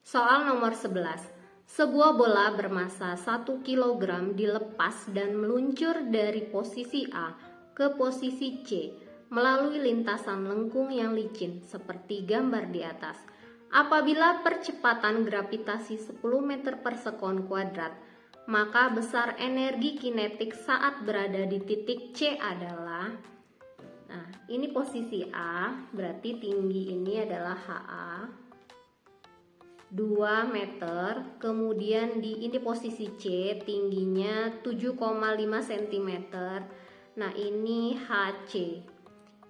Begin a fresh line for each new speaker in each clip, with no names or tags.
Soal nomor 11. Sebuah bola bermasa 1 kg dilepas dan meluncur dari posisi A ke posisi C melalui lintasan lengkung yang licin seperti gambar di atas. Apabila percepatan gravitasi 10 meter per sekon kuadrat, maka besar energi kinetik saat berada di titik C adalah, nah ini posisi A, berarti tinggi ini adalah HA 2 meter, kemudian ini posisi C, tingginya 7,5 cm. Nah ini HC.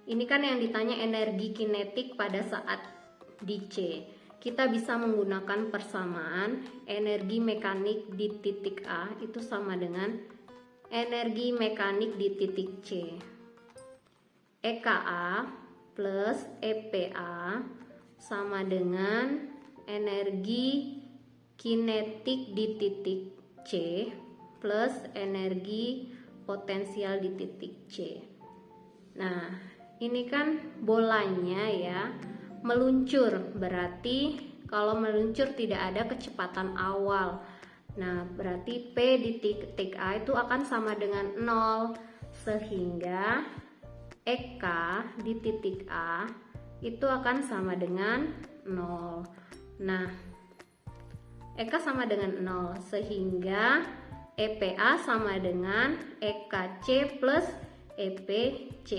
Ini kan yang ditanya energi kinetik pada saat di C. Kita bisa menggunakan persamaan energi mekanik di titik A itu sama dengan energi mekanik di titik C. EKA plus EPA sama dengan energi kinetik di titik C plus energi potensial di titik C. Nah, ini kan bolanya ya meluncur, berarti kalau meluncur tidak ada kecepatan awal. Nah, berarti P di titik A itu akan sama dengan 0, sehingga EK di titik A itu akan sama dengan 0. Nah, EK sama dengan 0, sehingga EPA sama dengan EKC plus EPC.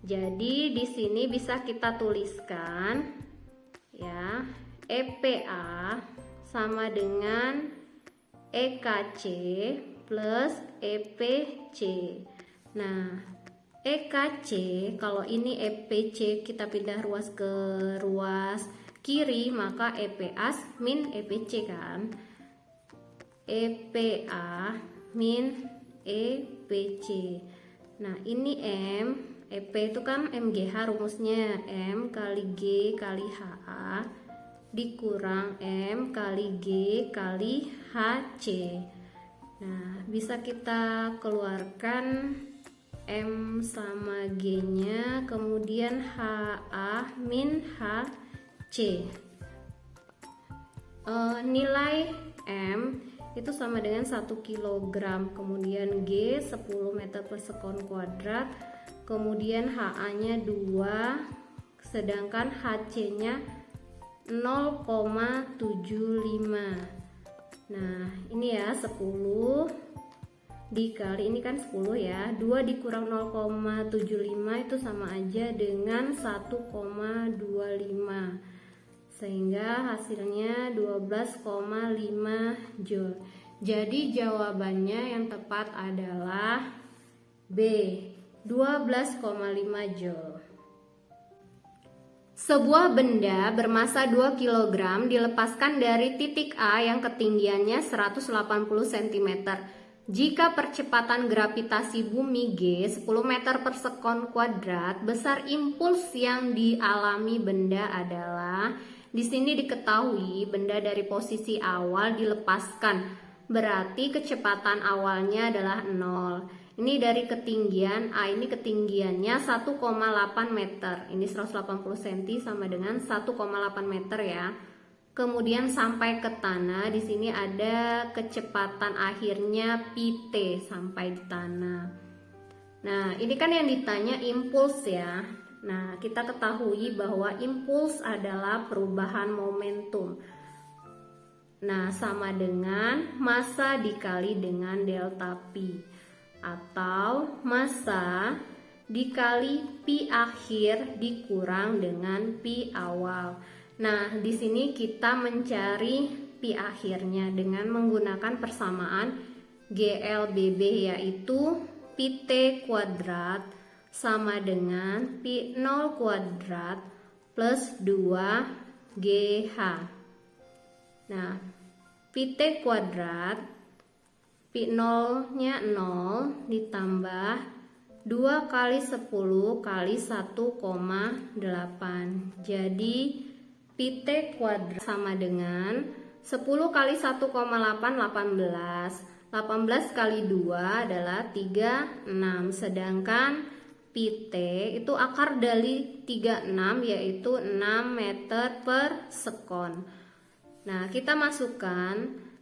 Jadi di sini bisa kita tuliskan ya, EPA sama dengan EKC plus EPC. Nah, EKC, kalau ini EPC kita pindah ruas ke ruas kiri, maka EPA min EPC kan. EPA min EPC. Nah ini M, EP itu kan MGH rumusnya, M kali G kali HA dikurang M kali G kali HC. Nah bisa kita keluarkan M sama G nya, kemudian HA min HC. Nilai M itu sama dengan 1 kg, kemudian G 10 meter per sekon kuadrat, kemudian HA nya 2, sedangkan HC nya 0,75. Nah ini ya 10 dikali, ini kan 10 ya, 2 dikurang 0,75 itu sama aja dengan 1,25, sehingga hasilnya 12,5 Joule. Jadi jawabannya yang tepat adalah B, 12,5 Joule. Sebuah benda bermasa 2 kg dilepaskan dari titik A yang ketinggiannya 180 cm. Jika percepatan gravitasi bumi G 10 meter per sekon kuadrat, besar impuls yang dialami benda adalah, di sini diketahui benda dari posisi awal dilepaskan, berarti kecepatan awalnya adalah 0. Ini dari ketinggian A, ini ketinggiannya 1,8 meter. Ini 180 cm sama dengan 1,8 meter ya. Kemudian sampai ke tanah, di sini ada kecepatan akhirnya PT sampai di tanah. Nah, ini kan yang ditanya impuls ya. Nah, kita ketahui bahwa impuls adalah perubahan momentum. Nah, sama dengan massa dikali dengan delta P, atau massa dikali P akhir dikurang dengan P awal. Nah, di sini kita mencari Pi akhirnya dengan menggunakan persamaan GLBB, yaitu Pt kuadrat sama dengan P0 kuadrat plus 2 GH. Nah, Pt kuadrat, P0 nya 0 ditambah 2 kali 10 kali 1,8. Jadi Pt kuadrat sama dengan 10 kali 1,8 18. 18 kali 2 adalah 36. Sedangkan Pt itu akar dari 36, yaitu 6 meter per sekon. Nah, kita masukkan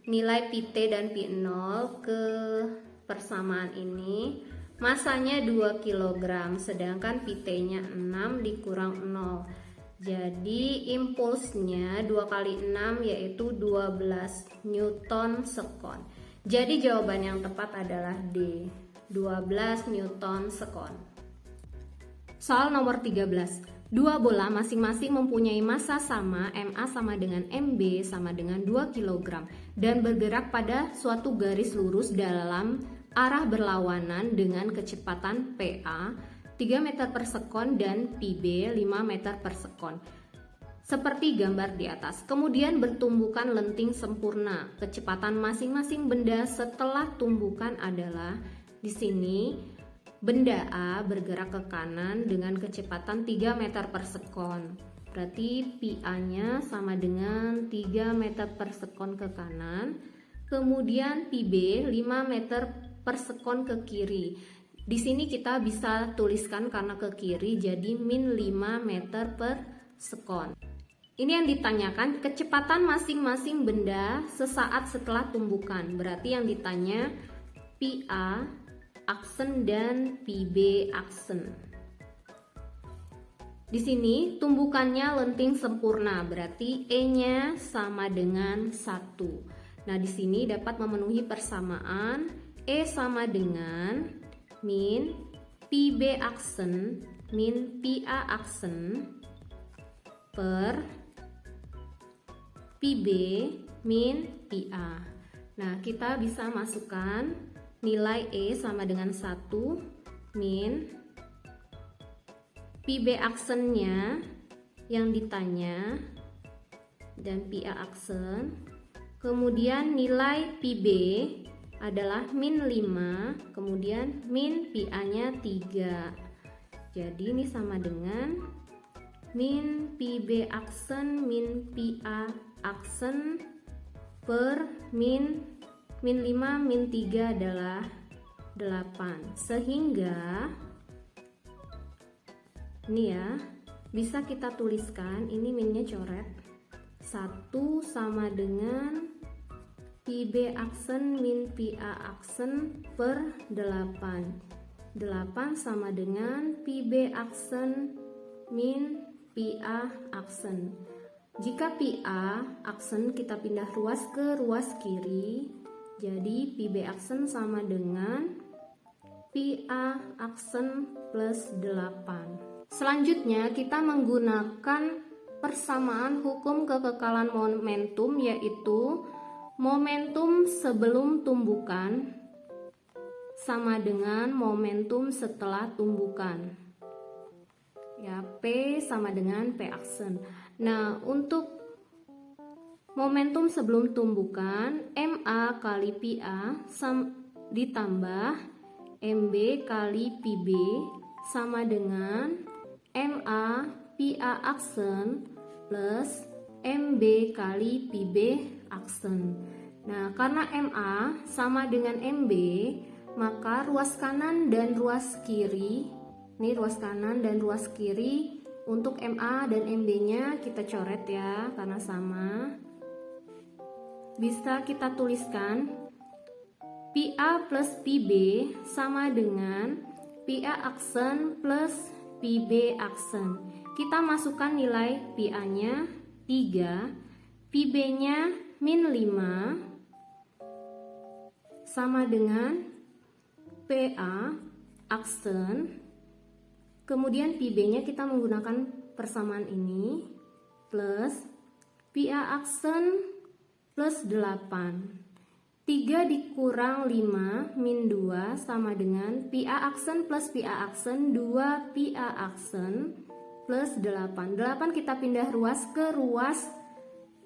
nilai Pt dan P0 ke persamaan ini. Masanya 2 kg, sedangkan Pt-nya 6 dikurang 0. Jadi impulsnya 2 kali 6 yaitu 12 Newton sekon. Jadi jawaban yang tepat adalah D, 12 Newton sekon. Soal nomor 13. Dua bola masing-masing mempunyai massa sama, MA sama dengan MB sama dengan 2 kg dan bergerak pada suatu garis lurus dalam arah berlawanan dengan kecepatan PA 3 meter per sekon dan PB 5 meter per sekon. Seperti gambar di atas. Kemudian bertumbukan lenting sempurna. Kecepatan masing-masing benda setelah tumbukan adalah di sini benda A bergerak ke kanan dengan kecepatan 3 meter per sekon. Berarti PA-nya sama dengan 3 meter per sekon ke kanan. Kemudian PB 5 meter per sekon ke kiri. Di sini kita bisa tuliskan karena ke kiri jadi min 5 meter per sekon. Ini yang ditanyakan kecepatan masing-masing benda sesaat setelah tumbukan. Berarti yang ditanya PA aksen dan PB aksen. Di sini tumbukannya lenting sempurna, berarti E-nya sama dengan 1. Nah, di sini dapat memenuhi persamaan E sama dengan min PB aksen min PA aksen per PB min PA. Nah, kita bisa masukkan nilai E sama dengan 1 min PB aksennya yang ditanya dan PA aksen. Kemudian nilai PB adalah min 5, kemudian min PA-nya 3. Jadi ini sama dengan min PB aksen min PA aksen per min 5 min 3 adalah 8. Sehingga ini ya, bisa kita tuliskan, ini minnya coret. 1 sama dengan PB aksen min PA aksen per 8. 8 sama dengan PB aksen min PA aksen. Jika PA aksen kita pindah ruas ke ruas kiri, jadi PB aksen sama dengan PA aksen plus 8. Selanjutnya kita menggunakan persamaan hukum kekekalan momentum, yaitu momentum sebelum tumbukan sama dengan momentum setelah tumbukan. Ya, P sama dengan P aksen. Nah, untuk momentum sebelum tumbukan, MA kali PA ditambah MB kali PB sama dengan MA PA aksen plus MB kali PB aksen. Nah, karena MA sama dengan MB, maka ruas kanan dan ruas kiri, ini ruas kanan dan ruas kiri untuk MA dan MB-nya kita coret ya, karena sama. Bisa kita tuliskan PA plus PB sama dengan PA aksen plus PB aksen. Kita masukkan nilai PA-nya 3, PB-nya min 5 sama dengan PA aksen. Kemudian PB-nya kita menggunakan persamaan ini plus PA aksen plus 8. 3 dikurang 5 min 2 sama dengan PA aksen plus PA aksen 2 PA aksen plus 8. 8 kita pindah ruas ke ruas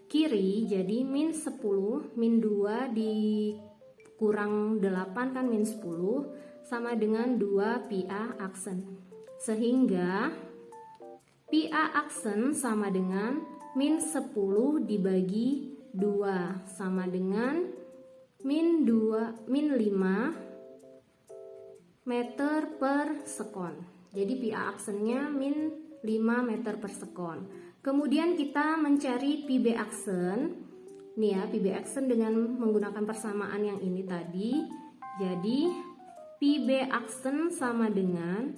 kiri, jadi min 10, min 2 dikurang 8 kan min 10 sama dengan 2 PA aksen. Sehingga PA aksen sama dengan min 10 dibagi 2 sama dengan min 5 meter per sekon. Jadi PA aksennya min 5 meter per sekon. Kemudian kita mencari PB aksen. Nih ya, PB aksen dengan menggunakan persamaan yang ini tadi. Jadi PB aksen sama dengan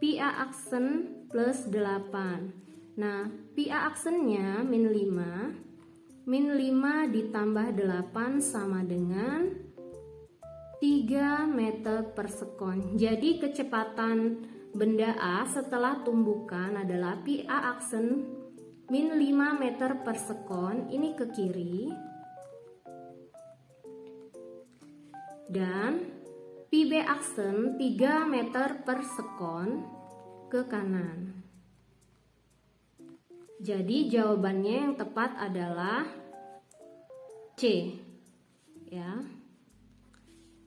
PA aksen plus 8. Nah, PA aksennya min 5. Min 5 ditambah 8 sama dengan 3 meter per sekon. Jadi kecepatan benda A setelah tumbukan adalah PA aksen min 5 meter per sekon, ini ke kiri. Dan PB aksen 3 meter per sekon ke kanan. Jadi jawabannya yang tepat adalah C. Ya.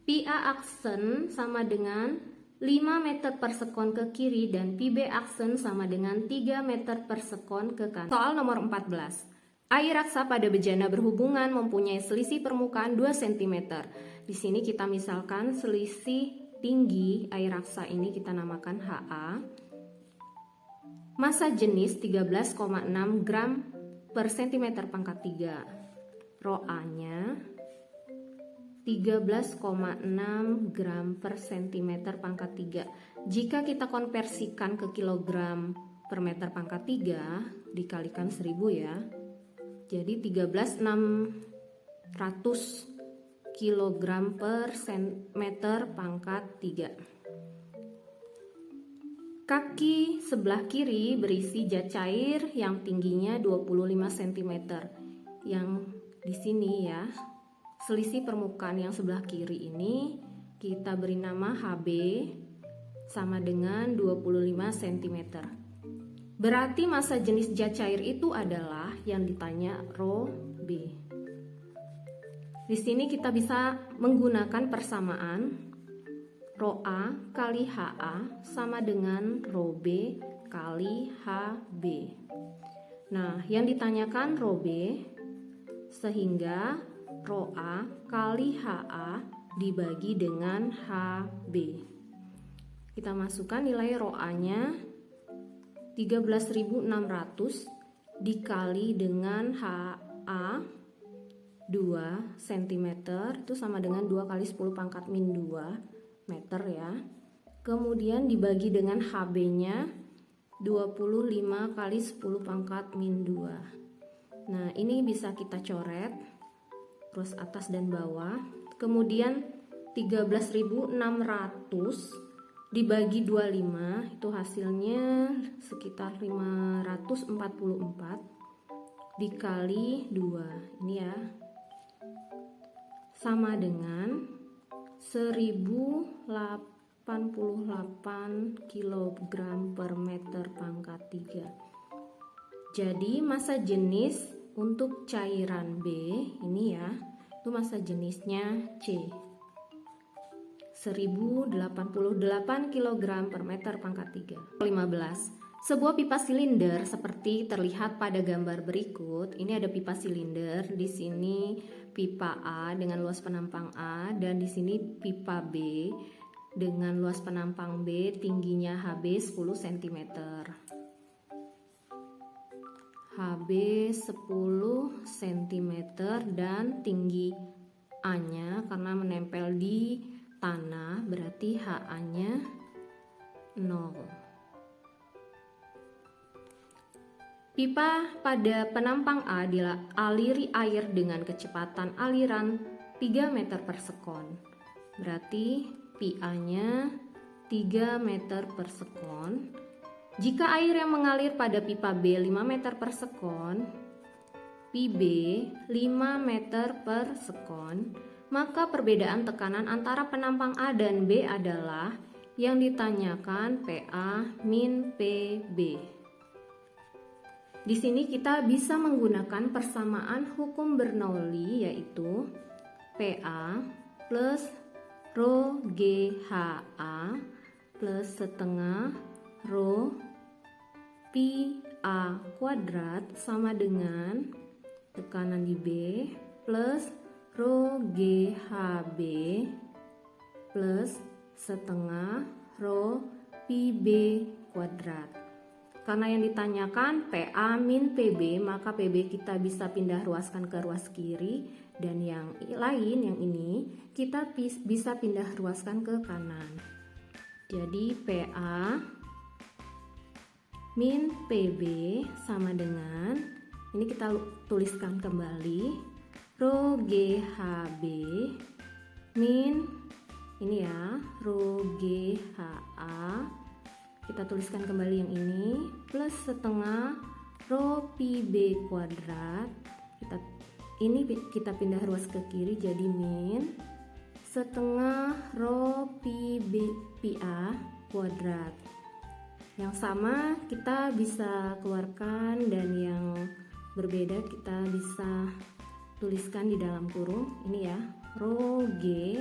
PA aksen sama dengan 5 meter per sekon ke kiri dan PB aksen sama dengan 3 meter per sekon ke kanan. Soal nomor 14. Air raksa pada bejana berhubungan mempunyai selisih permukaan 2 cm. Di sini kita misalkan selisih tinggi air raksa ini kita namakan HA. Massa jenis 13,6 gram per cm pangkat 3. Rho A-nya 13,6 gram per cm pangkat 3. Jika kita konversikan ke kilogram per meter pangkat 3 dikalikan 1000 ya. Jadi 13.600 kilogram per meter pangkat 3. Kaki sebelah kiri berisi zat cair yang tingginya 25 cm. Yang di sini ya, selisih permukaan yang sebelah kiri ini kita beri nama HB sama dengan 25 cm. Berarti massa jenis zat cair itu adalah yang ditanya rho B. Di sini kita bisa menggunakan persamaan rho A kali HA sama dengan rho B kali HB. Nah, yang ditanyakan rho B, sehingga rho A kali HA dibagi dengan HB. Kita masukkan nilai rho A-nya 13.600 dikali dengan HA 2 cm itu sama dengan 2 kali 10 pangkat min 2 meter ya. Kemudian dibagi dengan HB-nya 25 kali 10 pangkat min 2. Nah, ini bisa kita coret terus atas dan bawah. Kemudian 13.600 dibagi 25 itu hasilnya sekitar 544 dikali 2. Ini ya. Sama dengan 1088 kg per meter pangkat 3. Jadi massa jenis untuk cairan B ini ya, itu massa jenisnya C. 1088 kg per meter pangkat 3. 15. Sebuah pipa silinder seperti terlihat pada gambar berikut. Ini ada pipa silinder, di sini pipa A dengan luas penampang A dan di sini pipa B dengan luas penampang B, tingginya HB 10 cm. HB 10 cm dan tinggi A-nya karena menempel di tanah berarti HA-nya 0. Pipa pada penampang A dialiri air dengan kecepatan aliran 3 meter per sekon. Berarti PA-nya 3 meter per sekon. Jika air yang mengalir pada pipa B 5 meter per sekon, PB 5 meter per sekon, maka perbedaan tekanan antara penampang A dan B adalah yang ditanyakan PA min PB. Di sini kita bisa menggunakan persamaan hukum Bernoulli yaitu PA plus rho GHA plus setengah rho PA kuadrat sama dengan tekanan di B plus rho GHB plus setengah rho PB kuadrat. Karena yang ditanyakan PA min PB, maka PB kita bisa pindah ruaskan ke ruas kiri, dan yang lain, yang ini, kita bisa pindah ruaskan ke kanan. Jadi PA min PB sama dengan, ini kita tuliskan kembali, rho GHB min, ini ya, rho GHA, kita tuliskan kembali yang ini, plus setengah rho PB kuadrat, kita pindah ruas ke kiri jadi min setengah rho PA kuadrat. Yang sama kita bisa keluarkan, dan yang berbeda kita bisa tuliskan di dalam kurung ini ya, rho G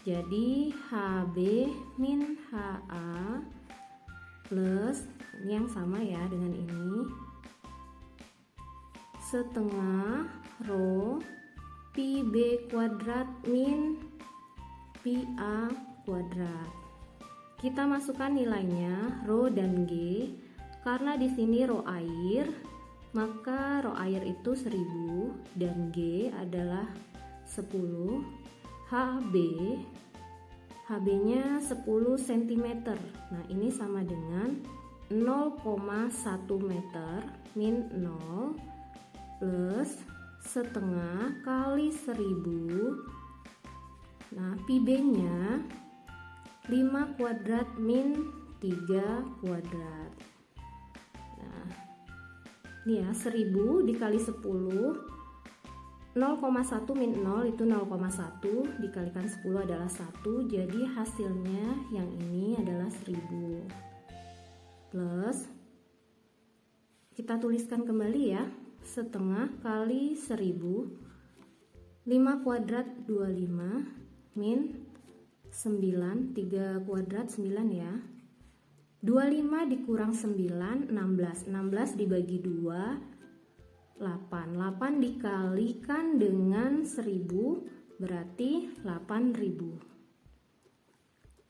jadi HB min HA plus, ini yang sama ya dengan ini, setengah rho PB kuadrat min PA kuadrat. Kita masukkan nilainya rho dan G. Karena di sini rho air, maka rho air itu 1000 dan G adalah 10. HB-nya 10 cm. Nah, ini sama dengan 0,1 meter min 0 plus setengah kali 1000. Nah, PB-nya 5 kuadrat min 3 kuadrat. Nah, ini ya, 1000 dikali 10, 0,1 min 0 itu 0,1 dikalikan 10 adalah 1, jadi hasilnya yang ini adalah 1000. Plus, kita tuliskan kembali ya, setengah kali 1000, 5 kuadrat 25 min 9, 3 kuadrat 9 ya, 25 dikurang 9, 16 dibagi 2, 8 dikalikan dengan 1000 berarti 8000.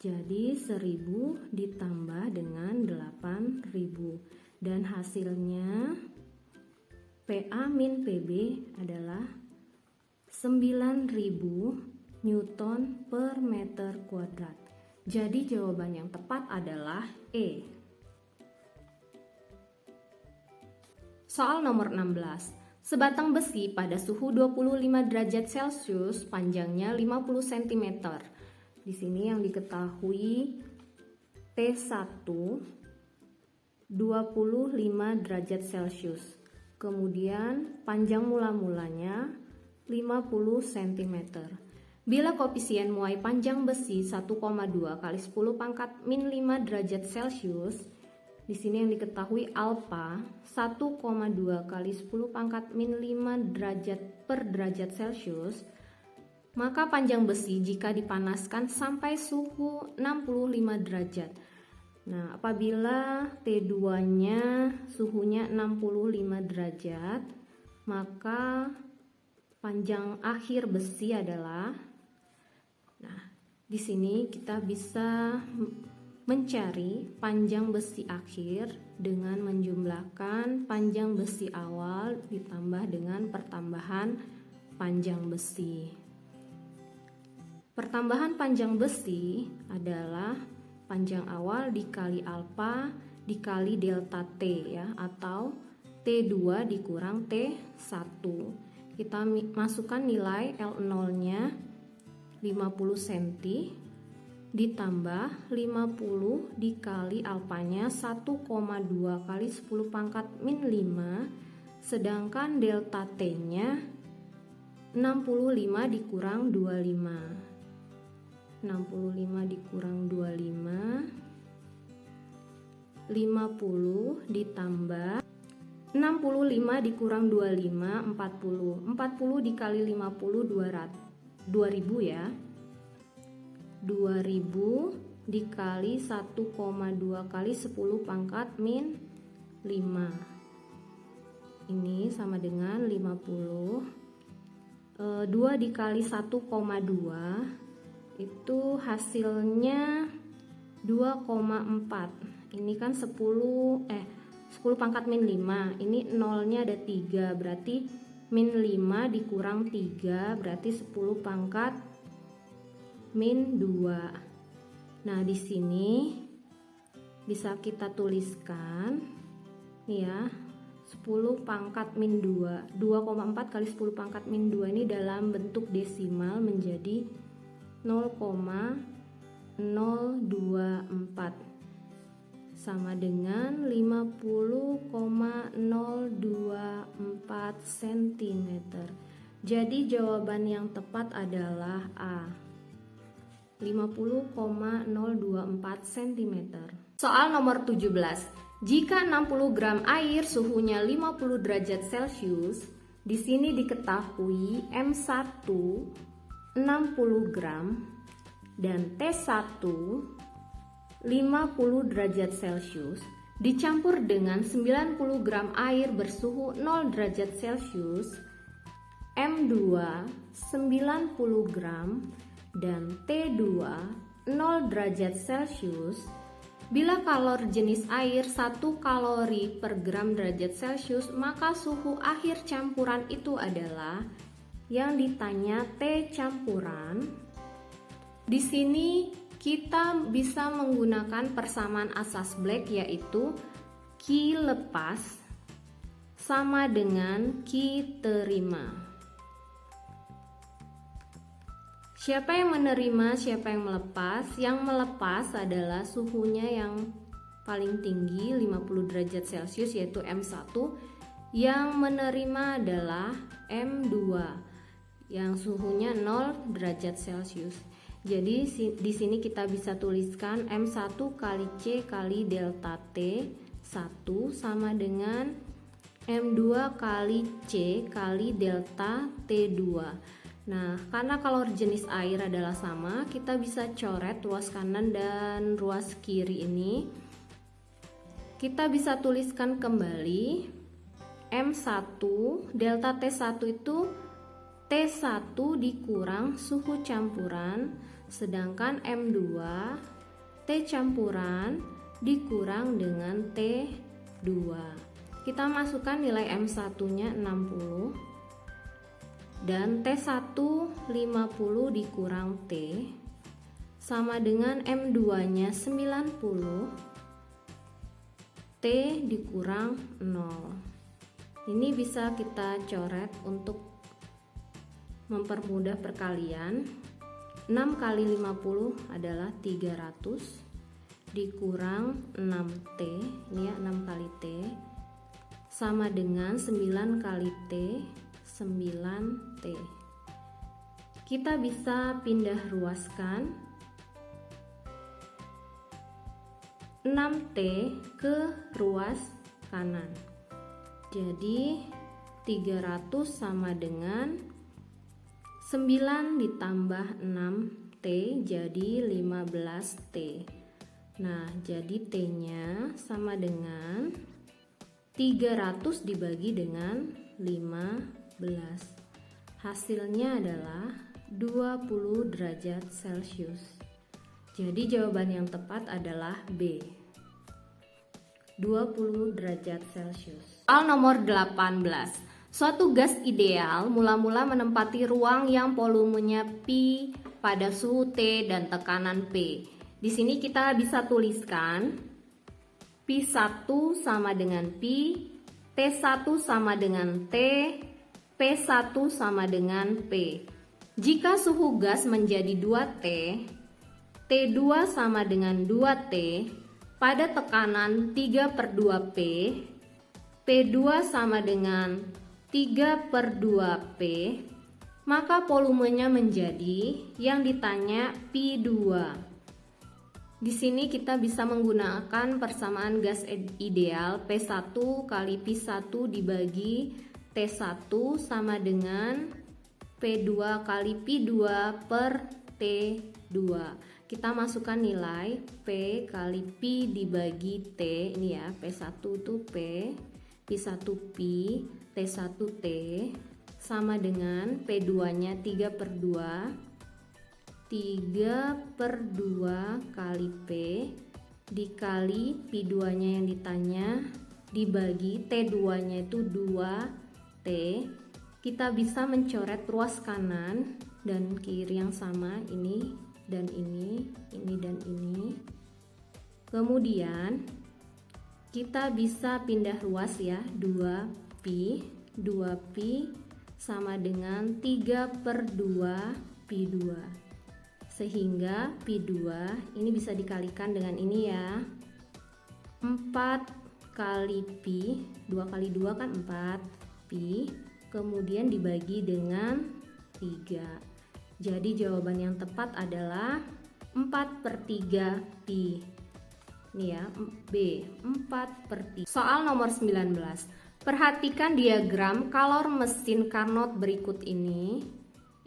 Jadi 1000 ditambah dengan 8000, dan hasilnya PA min PB adalah 9000 Newton per meter kuadrat. Jadi jawaban yang tepat adalah E. Soal nomor 16. Sebatang besi pada suhu 25 derajat Celcius panjangnya 50 cm. Di sini yang diketahui T1 25 derajat Celcius. Kemudian panjang mula-mulanya 50 cm. Bila koefisien muai panjang besi 1,2 kali 10 pangkat min 5 derajat Celcius, di sini yang diketahui alfa 1,2 kali 10 pangkat min 5 derajat per derajat Celcius, maka panjang besi jika dipanaskan sampai suhu 65 derajat. Nah, apabila T2-nya suhunya 65 derajat, maka panjang akhir besi adalah, nah, di sini kita bisa mencari panjang besi akhir dengan menjumlahkan panjang besi awal ditambah dengan pertambahan panjang besi. Pertambahan panjang besi adalah panjang awal dikali alfa dikali delta T ya, atau T2 dikurang T1. Kita masukkan nilai L0-nya 50 cm ditambah 50 dikali alfanya 1,2 kali 10 pangkat min 5, sedangkan delta T-nya 65 dikurang 25. 65 dikurang 25, 50 ditambah 65 dikurang 25, 40 dikali 50 2000 ya, 2000 dikali 1,2 kali 10 pangkat min 5, ini sama dengan 50. 2 dikali 1,2 itu hasilnya 2,4. Ini kan 10 10 pangkat min 5. Ini nolnya ada 3, berarti min 5 dikurang 3 berarti 10 pangkat min 2. Nah, di sini bisa kita tuliskan nih ya, 10 pangkat min 2. 2,4 kali 10 pangkat min 2 ini dalam bentuk desimal menjadi 0,024 sama dengan 50,024 cm. Jadi jawaban yang tepat adalah A, 50,024 cm. Soal nomor 17. Jika 60 gram air suhunya 50 derajat Celcius, di sini diketahui M1 60 gram dan T1 50 derajat Celcius dicampur dengan 90 gram air bersuhu 0 derajat Celcius, M2 90 gram dan T2 0 derajat Celcius. Bila kalor jenis air 1 kalori per gram derajat Celcius, maka suhu akhir campuran itu adalah yang ditanya T campuran. Di sini kita bisa menggunakan persamaan asas Black, yaitu Q lepas sama dengan Q terima. Siapa yang menerima, siapa yang melepas? Yang melepas adalah suhunya yang paling tinggi 50 derajat Celcius yaitu M1. Yang menerima adalah M2 yang suhunya 0 derajat Celcius. Jadi di sini kita bisa tuliskan M1 kali C kali delta T1 sama dengan M2 kali C kali delta T2. Nah, karena kalor jenis air adalah sama, kita bisa coret ruas kanan dan ruas kiri ini. Kita bisa tuliskan kembali M1 delta T1 itu T1 dikurang suhu campuran, sedangkan M2 T campuran dikurang dengan T2. Kita masukkan nilai M1-nya 60 dan T1 50 dikurang T sama dengan M2-nya 90, T dikurang 0. Ini bisa kita coret untuk mempermudah perkalian. 6 kali 50 adalah 300 dikurang 6T, ini ya 6 kali T sama dengan 9 kali T, 9T. Kita bisa pindah ruaskan 6T ke ruas kanan. Jadi 300 sama dengan 9 ditambah 6T jadi 15T. Nah, jadi T-nya sama dengan 300 dibagi dengan 15. Hasilnya adalah 20 derajat Celcius. Jadi jawaban yang tepat adalah B, 20 derajat Celcius. Soal nomor 18. Suatu gas ideal mula-mula menempati ruang yang volumenya Pi pada suhu T dan tekanan P. Di sini kita bisa tuliskan P1 sama dengan Pi, T1 sama dengan T, P1 sama dengan P. Jika suhu gas menjadi 2T, T2 sama dengan 2T, pada tekanan 3/2P, P2 sama dengan 3/2P, maka volumenya menjadi yang ditanya P2. Di sini kita bisa menggunakan persamaan gas ideal P1 kali P1 dibagi T1 sama dengan P2 kali P2 per T2. Kita masukkan nilai P kali P dibagi T, ini ya, P1 itu P, P1 P, T1 T, sama dengan P2-nya 3/2, 3/2 kali P dikali P2-nya yang ditanya dibagi T2 nya itu 2T, kita bisa mencoret ruas kanan dan kiri yang sama, ini dan ini dan ini. Kemudian kita bisa pindah ruas ya, 2pi sama dengan 3/2pi2, sehingga pi2 ini bisa dikalikan dengan ini ya, 4 kali pi, 2 kali 2 kan 4 pi, kemudian dibagi dengan 3. Jadi jawaban yang tepat adalah 4/3 pi. Ini ya, B, 4/3. Soal nomor 19. Perhatikan diagram kalor mesin Carnot berikut ini.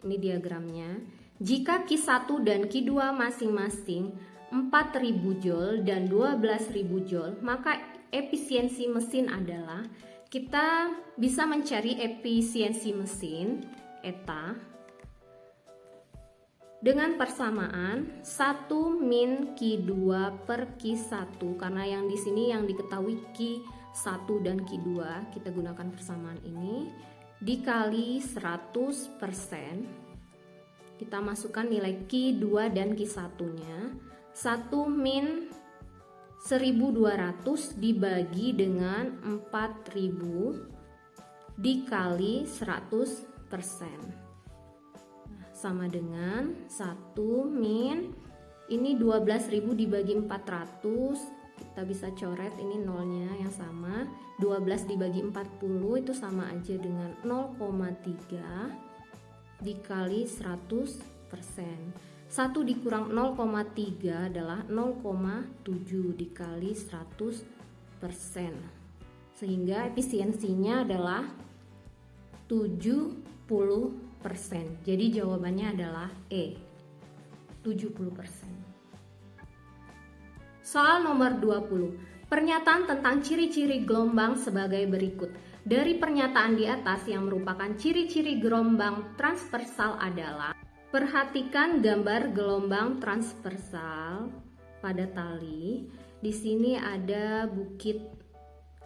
Ini diagramnya. Jika Q1 dan Q2 masing-masing 4.000 Joule dan 12.000 Joule, maka efisiensi mesin adalah, kita bisa mencari efisiensi mesin eta dengan persamaan 1 min Q2 per Q1, karena yang di sini yang diketahui Q1 dan Q2, kita gunakan persamaan ini, dikali 100%. Kita masukkan nilai Q2 dan Q1 nya, 1 min 1200 dibagi dengan 4000 dikali 100%, sama dengan 1 min, ini 12.000 dibagi 400, kita bisa coret ini nolnya yang sama, 12 dibagi 40 itu sama aja dengan 0,3 dikali 100%. 1 dikurang 0,3 adalah 0,7 dikali 100%, sehingga efisiensinya adalah 70%. Jadi jawabannya adalah E, 70%. Soal nomor 20. Pernyataan tentang ciri-ciri gelombang sebagai berikut. Dari pernyataan di atas yang merupakan ciri-ciri gelombang transversal adalah, perhatikan gambar gelombang transversal pada tali. Di sini ada bukit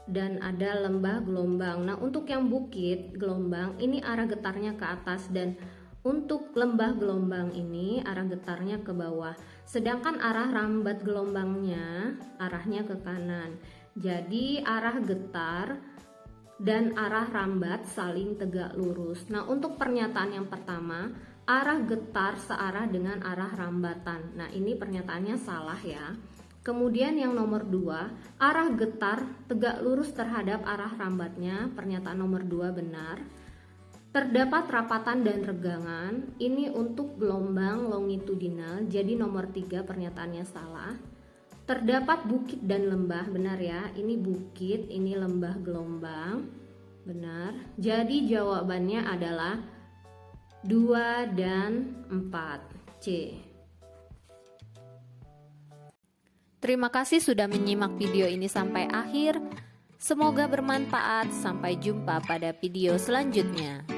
dan ada lembah gelombang. Nah, untuk yang bukit gelombang ini arah getarnya ke atas, dan untuk lembah gelombang ini arah getarnya ke bawah. Sedangkan arah rambat gelombangnya arahnya ke kanan. Jadi arah getar dan arah rambat saling tegak lurus. Nah, untuk pernyataan yang pertama, arah getar searah dengan arah rambatan. Nah, ini pernyataannya salah ya. Kemudian yang nomor 2, arah getar tegak lurus terhadap arah rambatnya. Pernyataan nomor 2 benar. Terdapat rapatan dan regangan. Ini untuk gelombang longitudinal. Jadi nomor 3 pernyataannya salah. Terdapat bukit dan lembah, benar ya. Ini bukit, ini lembah gelombang. Benar. Jadi jawabannya adalah 2 dan 4, C.
Terima kasih sudah menyimak video ini sampai akhir. Semoga bermanfaat. Sampai jumpa pada video selanjutnya.